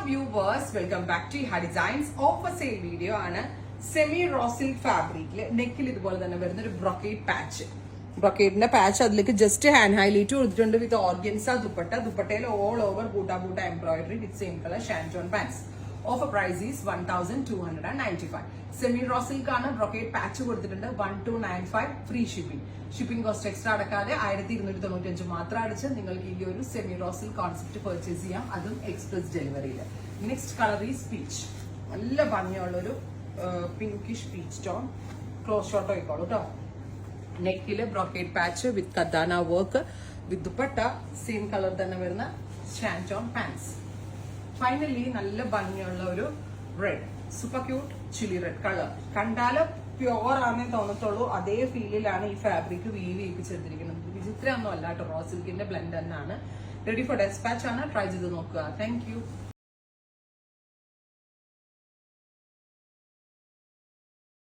viewers, welcome back to Iha Designs. Offer sale video ആണ് semi raw silk ഫാബ്രിക്കില് നെക്കിൽ ഇതുപോലെ തന്നെ വരുന്ന ഒരു ബ്രൊക്കേഡ് പാച്ച്. ബ്രൊക്കേഡിന്റെ പാച്ച് അതിലേക്ക് ജസ്റ്റ് ഹാൻഡ് ഹൈലൈറ്റ് കൊടുത്തിട്ടുണ്ട് വിത്ത് ഓർഗൻസ ദുപ്പട്ട. ദുപ്പട്ടയിൽ all over buta embroidery with same colour shantoon pants. Offer price is 1295. Semi raw silk ആണ്, ബ്രൊക്കേഡ് പാച്ച് കൊടുത്തിട്ടുണ്ട്. 1295 free shipping. Shipping cost extra അടക്കാതെ 1295 മാത്രം അടിച്ച് നിങ്ങൾക്ക് ഈ ഒരു semi raw silk concept purchase ചെയ്യാം, അതും എക്സ്പ്രസ് ഡെലിവറിയിൽ. Next colour is peach. നല്ല ഭംഗിയുള്ളൊരു pinkish peach tone. Close shot ആയിക്കോളൂ കേട്ടോ. നെക്കില് brocade patch with kadana work with dupatta same colour തന്നെ വരുന്ന ഷാൻറ്റോൺ പാൻസ്. ഫൈനലി നല്ല ഭംഗിയുള്ള ഒരു red, super cute chilli red colour. കണ്ടാലും പ്യുവർ ആണെന്നേ തോന്നത്തുള്ളൂ, അതേ ഫീലിലാണ് ഈ ഫാബ്രിക് വീവ് ചെയ്യിപ്പിച്ചെടുത്തിരിക്കുന്നത്. വിചിത്രമൊന്നും അല്ല കേട്ടോ, റോ സിൽക്കിന്റെ ബ്ലെൻഡ് തന്നെയാണ്. റെഡി ഫോർ ഡെസ്പാച്ച് ആണ്, ട്രൈ ചെയ്ത് നോക്കുക. Thank U.